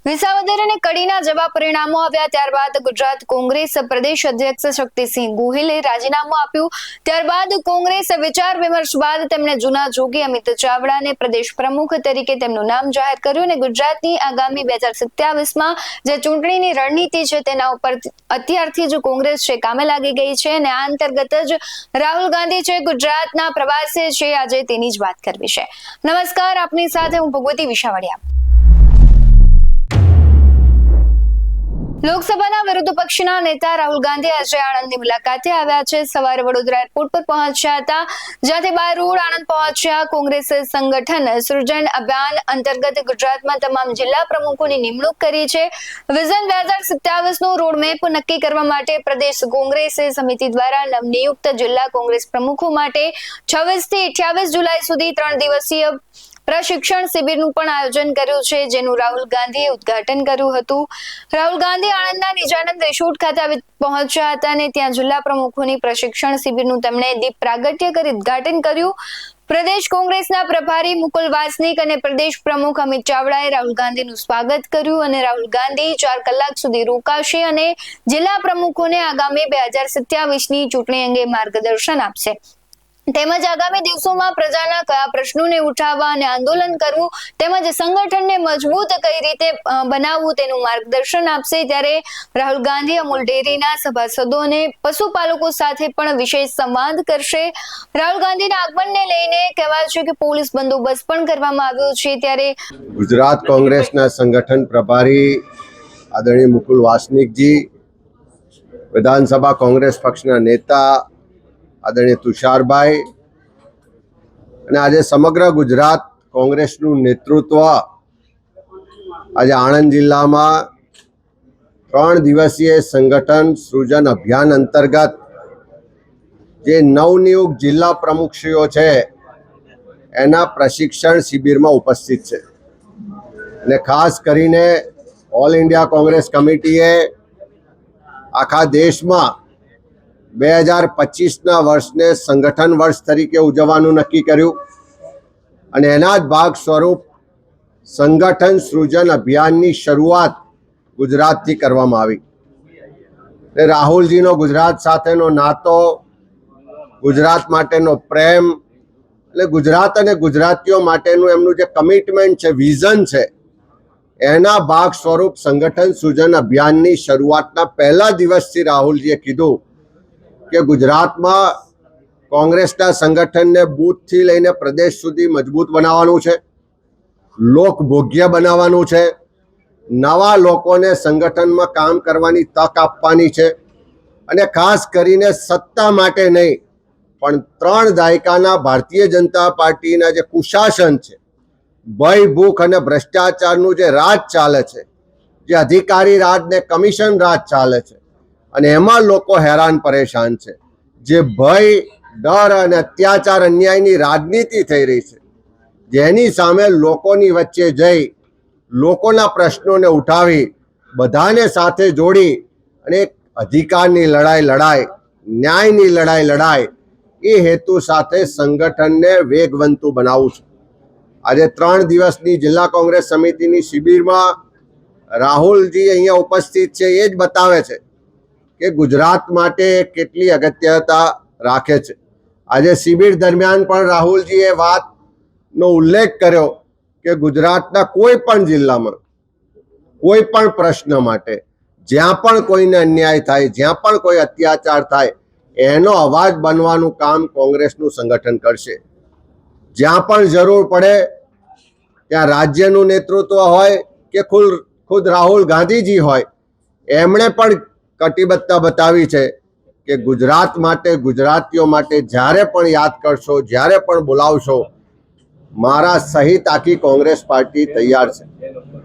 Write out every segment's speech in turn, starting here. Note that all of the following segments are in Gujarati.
વિસાવદર અને કડીના જેવા પરિણામો આવ્યા ત્યારબાદ ગુજરાત કોંગ્રેસ પ્રદેશ અધ્યક્ષ શક્તિસિંહ ગોહિલે રાજીનામું આપ્યું। ત્યારબાદ કોંગ્રેસ વિચાર વિમર્શ બાદ તેમણે જૂના જોગી અમિત ચાવડાને પ્રદેશ પ્રમુખ તરીકે તેમનું નામ જાહેર કર્યું અને ગુજરાતની આગામી 2027માં જે ચૂંટણીની રણનીતિ છે તેના ઉપર અત્યારથી જ કોંગ્રેસ છે કામે લાગી ગઈ છે અને આ અંતર્ગત જ રાહુલ ગાંધી છે ગુજરાતના પ્રવાસે છે આજે તેની જ વાત કરવી છે। નમસ્કાર, આપની સાથે હું ભગવતી વિસાવડિયા। લોકસભાના વિરોધ પક્ષના નેતા રાહુલ ગાંધી આજે આણંદની મુલાકાતે આવ્યા છે। સવારે વડોદરા એરપોર્ટ પર પહોંચ્યા હતા, જ્યાંથી બાય રોડ આણંદ પહોંચ્યા। કોંગ્રેસ સંગઠન સૃજન અભિયાન અંતર્ગત ગુજરાતમાં તમામ જિલ્લા પ્રમુખોની નિમણૂક કરી છે। વિઝન 2027નો રોડમેપ નક્કી કરવા માટે પ્રદેશ કોંગ્રેસ સમિતિ દ્વારા નવનિયુક્ત જિલ્લા કોંગ્રેસ પ્રમુખો માટે 26 થી 28 જુલાઈ સુધી 3 દિવસીય પ્રશિક્ષણ શિબિરનું પણ આયોજન કર્યું છે, જેનું રાહુલ ગાંધીએ ઉદ્ઘાટન કર્યું હતું। રાહુલ ગાંધી આણંદના નિજાનંદ રિસોર્ટ ખાતે પહોંચ્યા હતા અને ત્યાં જિલ્લા પ્રમુખોની પ્રશિક્ષણ શિબિરનું તેમણે દીપ પ્રાગટ્ય કરી ઉદ્ઘાટન કર્યું। પ્રદેશ કોંગ્રેસના પ્રભારી મુકુલ વાસનિક અને પ્રદેશ પ્રમુખ અમિત ચાવડાએ રાહુલ ગાંધીનું સ્વાગત કર્યું અને રાહુલ ગાંધી 4 કલાક સુધી રોકાશે અને જિલ્લા પ્રમુખોને આગામી 2027ની ચૂંટણી અંગે માર્ગદર્શન આપશે, તેમજ આગામી દિવસોમાં પ્રજાના કયા પ્રશ્નોને ઉઠાવવા અને આંદોલન કરવું તેમજ સંગઠનને મજબૂત કઈ રીતે બનાવવું તેનું માર્ગદર્શન આપશે। ત્યારે રાહુલ ગાંધી અમૂલ ડેરીના સભાસદો અને પશુપાલકો સાથે પણ વિશેષ સંવાદ કરશે। રાહુલ ગાંધીના આગમનને લઈને કહેવાય છે કે પોલીસ બંદોબસ્ત પણ કરવામાં આવ્યો છે। ત્યારે ગુજરાત કોંગ્રેસના સંગઠન પ્રભારી આદરણીય મુકુલ વાસનિકજી, વિધાનસભા કોંગ્રેસ પક્ષના નેતા આદરણીય તુષારભાઈ અને આજે સમગ્ર ગુજરાત કોંગ્રેસનું નેતૃત્વ આજે આણંદ જિલ્લામાં 3 દિવસીય સંગઠન સૃજન અભિયાન અંતર્ગત જે નવનિયુક્ત જિલ્લા પ્રમુખશ્રીઓ છે એના પ્રશિક્ષણ શિબિરમાં ઉપસ્થિત છે અને ખાસ કરીને ઓલ ઇન્ડિયા કોંગ્રેસ કમિટીએ આખા દેશમાં 2025ના વર્ષને સંગઠન વર્ષ તરીકે ઉજવવાનું નક્કી કર્યું અને એના જ ભાગ સ્વરૂપ સંગઠન સૃજન અભિયાનની શરૂઆત ગુજરાતથી કરવામાં આવી। રાહુલજીનો ગુજરાત સાથેનો નાતો, ગુજરાત માટેનો પ્રેમ એટલે ગુજરાત અને ગુજરાતીઓ માટેનું એમનું જે કમિટમેન્ટ છે, વિઝન છે, એના ભાગ સ્વરૂપ સંગઠન સૃજન અભિયાનની શરૂઆતના પહેલા દિવસથી રાહુલજીએ કીધું કે ગુજરાતમાં કોંગ્રેસના સંગઠનને બૂથથી લઈને પ્રદેશ સુધી મજબૂત બનાવવાનું છે, લોકભોગ્ય બનાવવાનું છે, નવા લોકોને સંગઠનમાં કામ કરવાની તક આપવાની છે અને ખાસ કરીને સત્તા માટે નહીં પણ 3 દાયકાના ભારતીય જનતા પાર્ટીના જે કુશાસન છે, ભય, ભૂખ અને ભ્રષ્ટાચારનું જે રાજ ચાલે છે, જે અધિકારી રાજ ને કમિશન રાજ ચાલે છે અને એમાં લોકો હેરાન પરેશાન છે, જે ભય, ડર અને અત્યાચાર અન્યાયની રાજનીતિ થઈ રહી છે, જેની સામે લોકોની વચ્ચે જઈ લોકોના પ્રશ્નોને ઉઠાવી બધાને સાથે જોડી અને અધિકારની લડાઈ, ન્યાયની લડાઈ એ હેતુ સાથે સંગઠનને વેગવંતુ બનાવવું છે। આજે 3 દિવસની જિલ્લા કોંગ્રેસ સમિતિની શિબિરમાં રાહુલજી અહીંયા ઉપસ્થિત છે એ જ બતાવે છે કે ગુજરાત માટે કેટલી અગત્યતા રાખે છે। આજે શિબિર દરમિયાન પણ રાહુલજીએ વાતનો ઉલ્લેખ કર્યો કે ગુજરાતના કોઈ પણ જિલ્લામાં કોઈ પણ પ્રશ્ન માટે જ્યાં પણ કોઈને અન્યાય થાય, જ્યાં પણ કોઈ અત્યાચાર થાય, એનો અવાજ બનવાનું કામ કોંગ્રેસનું સંગઠન કરશે। જ્યાં પણ જરૂર પડે ત્યાં રાજ્યનું નેતૃત્વ હોય કે ખુદ રાહુલ ગાંધીજી હોય, એમણે પણ કટિબદ્ધતા બતાવી છે કે ગુજરાત માટે, ગુજરાતીઓ માટે જ્યારે પણ યાદ કરશો, જ્યારે પણ બોલાવશો, મારા સહિત આખી કોંગ્રેસ પાર્ટી તૈયાર છે।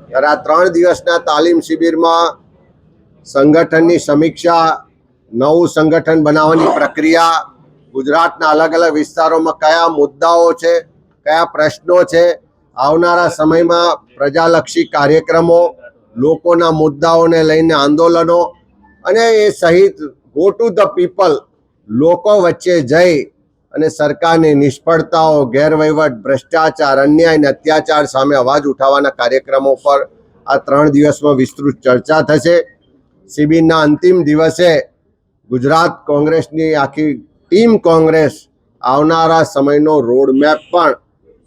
ત્યારે આ 3 દિવસના તાલીમ શિબિરમાં સંગઠનની સમીક્ષા, નવું સંગઠન બનાવવાની પ્રક્રિયા, ગુજરાતના અલગ અલગ વિસ્તારોમાં કયા મુદ્દાઓ છે, કયા પ્રશ્નો છે, આવનારા સમયમાં પ્રજાલક્ષી કાર્યક્રમો, લોકોના મુદ્દાઓને લઈને આંદોલનો અને એ સહિત ગો ટુ ધ પીપલ, લોકો વચ્ચે જઈ અને સરકારની નિષ્ફળતાઓ, ગેરવહીવટ, ભ્રષ્ટાચાર, અન્યાય અને અત્યાચાર સામે અવાજ ઉઠાવવાના કાર્યક્રમો પર આ 3 દિવસમાં વિસ્તૃત ચર્ચા થશે. શિબિરના અંતિમ દિવસે ગુજરાત કોંગ્રેસની આખી ટીમ કોંગ્રેસ આવનારા સમયનો રોડમેપ પણ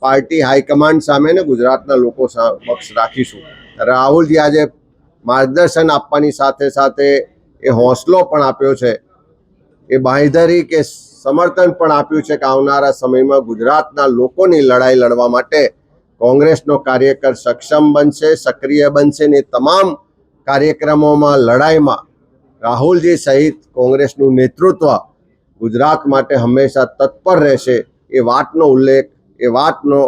પાર્ટી હાઈકમાન્ડ સામે ને ગુજરાતના લોકો સમક્ષ રાખીશું. રાહુલજી આજે માર્ગદર્શન આપવાની સાથે સાથે એ હોંસલો પણ આપ્યો છે, એ બાંયધરી કે સમર્થન પણ આપ્યું છે કે આવનારા સમયમાં ગુજરાતના લોકોની લડાઈ લડવા માટે કોંગ્રેસનો કાર્યકર સક્ષમ બનશે, સક્રિય બનશે ને તમામ કાર્યક્રમોમાં લડાઈમાં રાહુલજી સહિત કોંગ્રેસનું નેતૃત્વ ગુજરાત માટે હંમેશા તત્પર રહેશે. એ વાતનો ઉલ્લેખ, એ વાતનો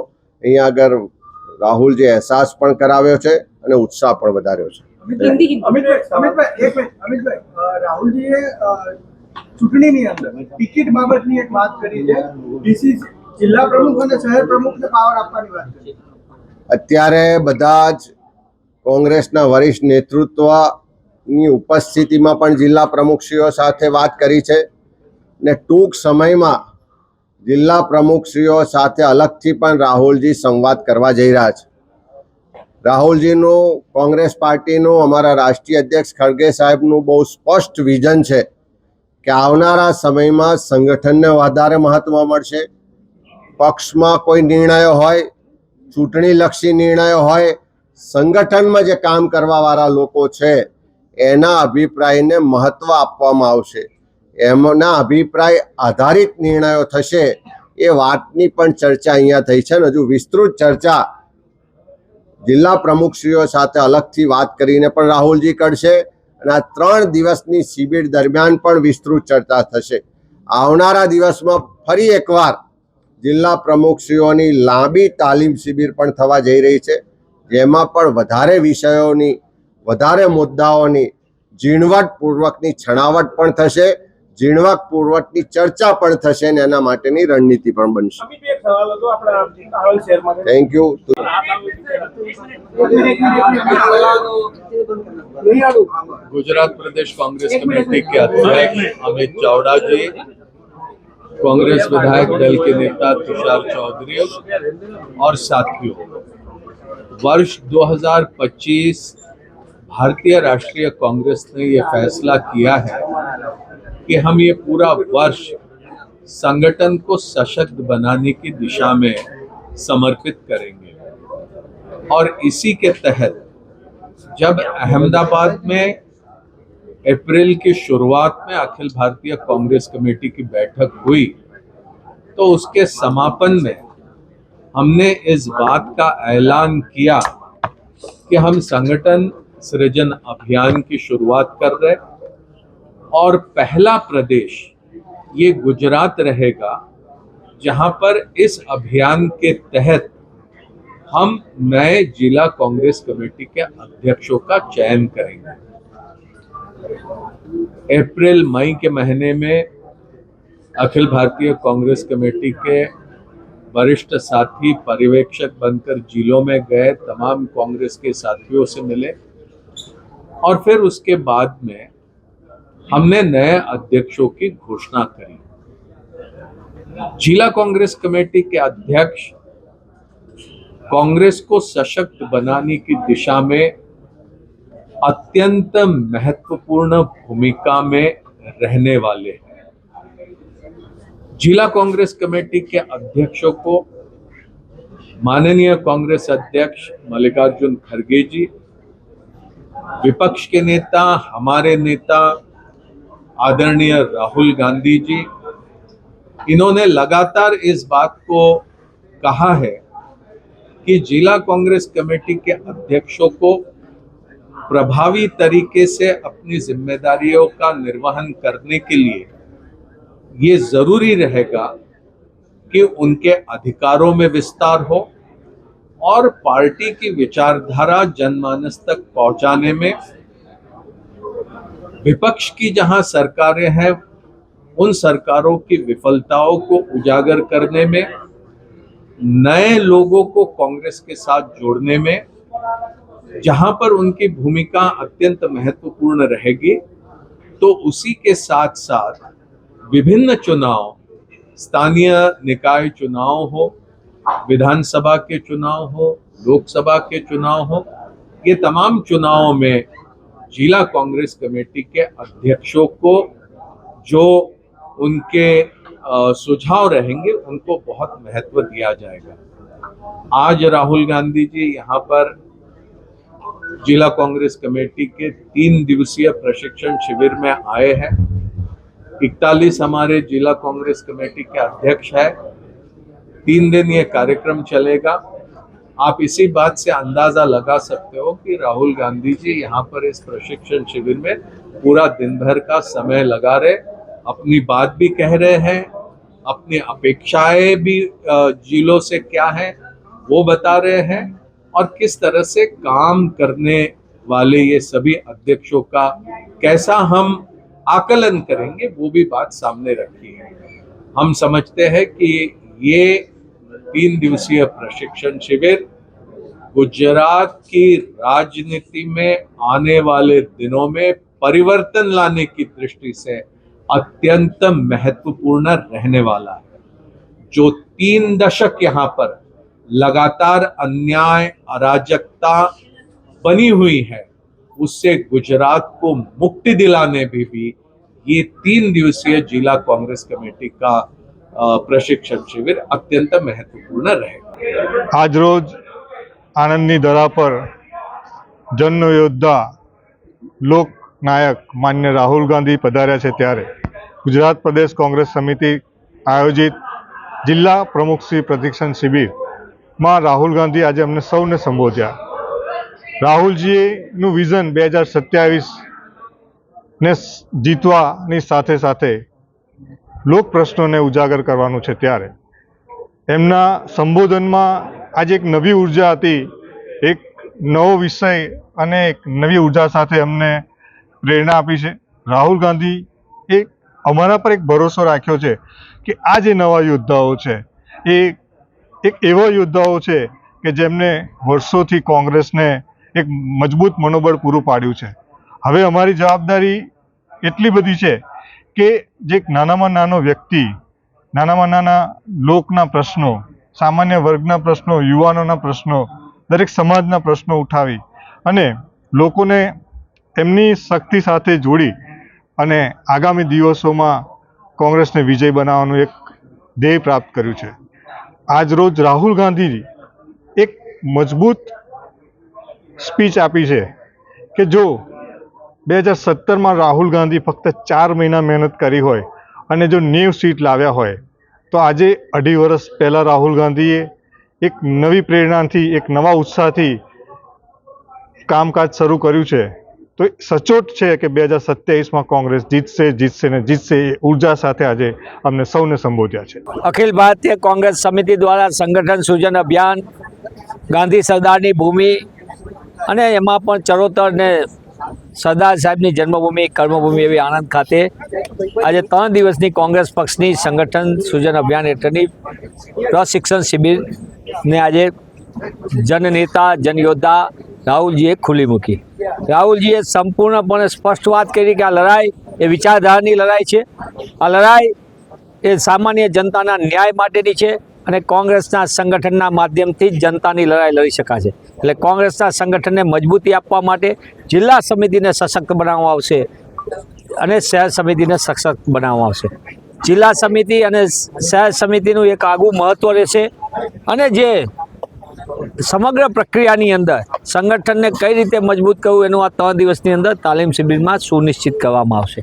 અહીંયા આગળ રાહુલજી અહેસાસ પણ કરાવ્યો છે અને ઉત્સાહ પણ વધાર્યો છે. અમિતભાઈ, રાહુલજીએ ચૂંટણીની અંદર ટિકિટ બાબતની એક વાત કરી છે, ડીસી જિલ્લા પ્રમુખ અને શહેર પ્રમુખને પાવર આપવાની વાત કરી. અત્યારે બધા જ કોંગ્રેસના વરિષ્ઠ નેતૃત્વની ઉપસ્થિતિમાં પણ જિલ્લા પ્રમુખશ્રીઓ સાથે વાત કરી છે ને ટૂંક સમયમાં જિલ્લા પ્રમુખશ્રીઓ સાથે અલગથી પણ રાહુલજી સંવાદ કરવા જઈ રહ્યા છે. રાહુલજીનું કોંગ્રેસ પાર્ટીનું, અમારા રાષ્ટ્રીય અધ્યક્ષ ખડગે સાહેબનું બહુ સ્પષ્ટ વિઝન છે કે આવનારા સમયમાં સંગઠનને વધારે મહત્વ મળશે. પક્ષમાં કોઈ નિર્ણયો હોય, ચૂંટણીલક્ષી નિર્ણયો હોય, સંગઠનમાં જે કામ કરવાવાળા લોકો છે એના અભિપ્રાયને મહત્વ આપવામાં આવશે. એમના અભિપ્રાય આધારિત નિર્ણયો થશે. એ વાતની પણ ચર્ચા અહીંયા થઈ છે ને હજુ વિસ્તૃત ચર્ચા જિલ્લા પ્રમુખશ્રીઓ સાથે અલગથી વાત કરીને પણ રાહુલજી કરશે અને આ 3 દિવસની શિબિર દરમિયાન પણ વિસ્તૃત ચર્ચા થશે. આવનારા દિવસમાં ફરી એકવાર જિલ્લા પ્રમુખશ્રીઓની લાંબી તાલીમ શિબિર પણ થવા જઈ રહી છે, જેમાં પણ વધારે વિષયોની, વધારે મુદ્દાઓની ઝીણવટપૂર્વકની છણાવટ પણ થશે, ઝીણવટપૂર્વકની ચર્ચા પણ થશે અને એના માટેની રણનીતિ પણ બનશે. Thank you. Gujarat Pradesh Congress committee के अध्यक्ष अमित चावड़ा जी, कांग्रेस विधायक दल के नेता तुषार चौधरी और साथियों, वर्ष 2025 भारतीय राष्ट्रीय कांग्रेस ने ये फैसला किया है कि हम ये पूरा वर्ष संगठन को सशक्त बनाने की दिशा में समर्पित करेंगे और इसी के तहत जब अहमदाबाद में अप्रैल की शुरुआत में अखिल भारतीय कांग्रेस कमेटी की बैठक हुई तो उसके समापन में हमने इस बात का ऐलान किया कि हम संगठन सृजन अभियान की शुरुआत कर रहे और पहला प्रदेश ये गुजरात रहेगा जहां पर इस अभियान के तहत हम नए जिला कांग्रेस कमेटी के अध्यक्षों का चयन करेंगे. अप्रैल मई के महीने में अखिल भारतीय कांग्रेस कमेटी के वरिष्ठ साथी पर्यवेक्षक बनकर जिलों में गए, तमाम कांग्रेस के साथियों से मिले और फिर उसके बाद में हमने नए अध्यक्षों की घोषणा करी. जिला कांग्रेस कमेटी के अध्यक्ष कांग्रेस को सशक्त बनाने की दिशा में अत्यंत महत्वपूर्ण भूमिका में रहने वाले हैं. जिला कांग्रेस कमेटी के अध्यक्षों को माननीय कांग्रेस अध्यक्ष मल्लिकार्जुन खड़गे जी, विपक्ष के नेता, हमारे नेता आदरणीय राहुल गांधी जी, इन्होंने लगातार इस बात को कहा है कि जिला कांग्रेस कमेटी के अध्यक्षों को प्रभावी तरीके से अपनी जिम्मेदारियों का निर्वहन करने के लिए ये जरूरी रहेगा कि उनके अधिकारों में विस्तार हो और पार्टी की विचारधारा जनमानस तक पहुंचाने में विपक्ष की जहां सरकारें हैं उन सरकारों की विफलताओं को उजागर करने में, नए लोगों को कांग्रेस के साथ जोड़ने में जहां पर उनकी भूमिका अत्यंत महत्वपूर्ण रहेगी, तो उसी के साथ साथ विभिन्न चुनाव, स्थानीय निकाय चुनाव हो, विधानसभा के चुनाव हो, लोकसभा के चुनाव हो, ये तमाम चुनावों में जिला कांग्रेस कमेटी के अध्यक्षों को जो उनके सुझाव रहेंगे उनको बहुत महत्व दिया जाएगा। आज राहुल गांधी जी यहाँ पर जिला कांग्रेस कमेटी के 3 दिवसीय प्रशिक्षण शिविर में आए हैं। 41 हमारे जिला कांग्रेस कमेटी के अध्यक्ष है। 3 दिन ये कार्यक्रम चलेगा। आप इसी बात से अंदाजा लगा सकते हो कि राहुल गांधी जी यहाँ पर इस प्रशिक्षण शिविर में पूरा दिन भर का समय लगा रहे, अपनी बात भी कह रहे हैं, अपनी अपेक्षाएं भी जिलों से क्या है वो बता रहे हैं, और किस तरह से काम करने वाले ये सभी अध्यक्षों का कैसा हम आकलन करेंगे वो भी बात सामने रखी है। हम समझते हैं कि ये 3 दिवसीय प्रशिक्षण शिविर गुजरात की राजनीति में आने वाले दिनों में परिवर्तन लाने की दृष्टि से अत्यंत महत्वपूर्ण रहने वाला है। जो 3 दशक यहाँ पर लगातार अन्याय अराजकता बनी हुई है उससे गुजरात को मुक्ति दिलाने में भी ये 3 दिवसीय जिला कांग्रेस कमेटी का प्रशिक्षण शिविर अत्यंत महत्वपूर्ण रहेगा। आज रोज आनंदनी धरा पर जन योद्धा लोक नायक मान्य राहुल गांधी पधार्या छे त्यारे गुजरात प्रदेश कांग्रेस समिति आयोजित जिला प्रमुख श्री प्रशिक्षण शिबिर में राहुल गांधी आज अमने सौने संबोध्या। राहुलजीનું વિઝન 2027 ને જીતવાની સાથે સાથે લોક પ્રશ્નોને ઉજાગર કરવાનું છે ત્યારે એમના સંબોધનમાં આજે એક નવી ઉર્જા હતી, એક નવો વિષય અને એક નવી ઉર્જા સાથે અમને પ્રેરણા આપી છે। રાહુલ ગાંધી એક અમારા પર એક ભરોસો રાખ્યો છે કે આ જે નવા યોદ્ધાઓ છે એ એક એવા યોદ્ધાઓ છે કે જેમને વર્ષોથી કોંગ્રેસને એક મજબૂત મનોબળ પૂરું પાડ્યું છે। હવે અમારી જવાબદારી એટલી બધી છે કે જે એક નાનામાં નાનો વ્યક્તિ, નાનામાં નાના લોકના પ્રશ્નો, સામાન્ય વર્ગના પ્રશ્નો, યુવાનોના પ્રશ્નો, દરેક સમાજના પ્રશ્નો ઉઠાવી અને લોકોને એમની શક્તિ સાથે જોડી અને આગામી દિવસોમાં કોંગ્રેસને વિજય બનાવવાનું એક ધ્યેય પ્રાપ્ત કર્યું છે। આજ રોજ રાહુલ ગાંધીજી એક મજબૂત સ્પીચ આપી છે કે જો 2017માં રાહુલ ગાંધી ફક્ત 4 મહિના મહેનત કરી હોય અને જો 90 સીટ લાવ્યા હોય તો આજે 2.5 વર્ષ પહેલાં રાહુલ ગાંધીએ એક નવી પ્રેરણાથી, એક નવા ઉત્સાહથી કામકાજ શરૂ કર્યું છે। તો સચોટ છે કે 2027માં કોંગ્રેસ જીતશે ને જીતશે એ ઉર્જા સાથે આજે અમને સૌને સંબોધ્યા છે। અખિલ ભારતીય કોંગ્રેસ સમિતિ દ્વારા સંગઠન સૃજન અભિયાન, ગાંધી સરદારની ભૂમિ અને એમાં પણ ચરોતર ને સરદાર સાહેબની જન્મભૂમિ, કર્મભૂમિ એવી આણંદ ખાતે આજે 3 દિવસની કોંગ્રેસ પક્ષની સંગઠન સૃજન અભિયાન હેઠળની પ્રશિક્ષણ શિબિરને આજે જનનેતા, જનયોદ્ધા રાહુલજીએ ખુલ્લી મૂકી। રાહુલજીએ સંપૂર્ણપણે સ્પષ્ટ વાત કરી કે આ લડાઈ એ વિચારધારાની લડાઈ છે। આ લડાઈ એ સામાન્ય જનતાના ન્યાય માટેની છે અને કોંગ્રેસના સંગઠનના માધ્યમથી જ જનતાની લડાઈ લડી શકાશે। એટલે કોંગ્રેસના સંગઠનને મજબૂતી આપવા માટે જિલ્લા સમિતિને સશક્ત બનાવવામાં આવશે અને શહેર સમિતિને સશક્ત બનાવવામાં આવશે। જિલ્લા સમિતિ અને શહેર સમિતિનું એક આગવું મહત્ત્વ રહેશે અને જે સમગ્ર પ્રક્રિયાની અંદર સંગઠનને કઈ રીતે મજબૂત કરવું એનું આ 3 દિવસની અંદર તાલીમ શિબિરમાં સુનિશ્ચિત કરવામાં આવશે।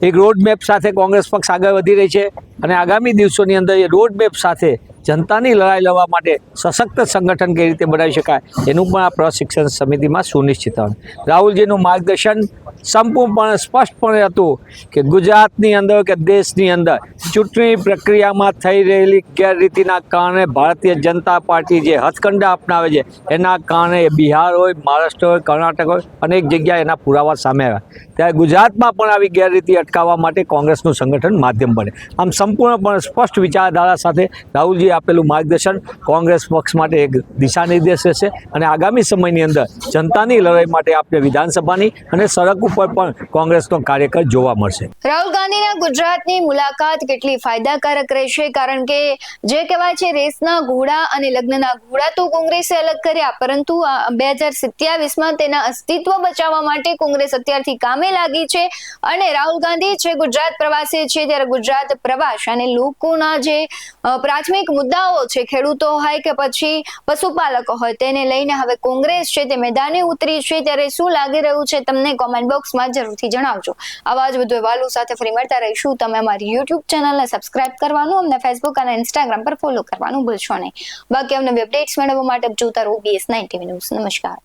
એક રોડમેપ સાથે કોંગ્રેસ પક્ષ આગળ વધી રહી છે અને આગામી દિવસોની અંદર એ રોડમેપ સાથે જનતાની લડાઈ લડવા માટે સશક્ત સંગઠન કઈ રીતે બનાવી શકાય એનું પણ આ પ્રશિક્ષણ સમિતિમાં સુનિશ્ચિત થવાનું। રાહુલજીનું માર્ગદર્શન સંપૂર્ણપણે સ્પષ્ટપણે હતું કે ગુજરાતની અંદર કે દેશની અંદર ચૂંટણી પ્રક્રિયામાં થઈ રહેલી ગેરરીતિના કારણે ભારતીય જનતા પાર્ટી જે હથકંડા અપનાવે છે એના કારણે બિહાર હોય, મહારાષ્ટ્ર હોય, કર્ણાટક હોય, અનેક જગ્યાએ એના પુરાવા સામે આવ્યા। ત્યારે ગુજરાતમાં પણ આવી ગેરરીતિ અટકાવવા માટે કોંગ્રેસનું સંગઠન માધ્યમ બને। આમ સંપૂર્ણપણે સ્પષ્ટ વિચારધારા સાથે રાહુલજીએ આપેલું માર્ગદર્શન કોંગ્રેસ પક્ષ માટે એક દિશા નિર્દેશ છે અને આગામી સમયની અંદર જનતાની લડાઈ માટે આપણે વિધાનસભાની અને સડક ઉપર પણ કોંગ્રેસનો કાર્યકર જોવા મળશે. રાહુલ ગાંધીના ગુજરાતની મુલાકાત કેટલી ફાયદાકારક રહેશે? કારણ કે જે કહેવાય છે રેસના ઘોડા અને લગ્નના ઘોડા તો કોંગ્રેસે અલગ કર્યા, પરંતુ 2027માં તેના અસ્તિત્વ બચાવવા માટે કોંગ્રેસ અત્યારથી કામે લાગી છે. અને રાહુલ ગાંધી છે ગુજરાત પ્રવાસે છે, ત્યારે ગુજરાત પ્રવાસ અને લોકોના જે પ્રાથમિક મુદ્દાઓ છે, ખેડૂતો હોય કે પછી પશુપાલકો હોય, તેને લઈને હવે કોંગ્રેસ છે તે મેદાને ઉતરી છે. ત્યારે શું લાગી રહ્યું છે તમને કોમેન્ટ બોક્સમાં જરૂરથી જણાવજો. આવા જ વધુ અહેવાલો સાથે ફરી મળતા રહીશું. તમે અમારી યુટ્યુબ ચેનલને સબસ્ક્રાઇબ કરવાનું, અમને ફેસબુક અને ઇન્સ્ટાગ્રામ પર ફોલો કરવાનું ભૂલશો નહીં. બાકી અમને અપડેટ્સ મેળવવા માટે જોતા રહો BS9 TV ન્યૂઝ. નમસ્કાર.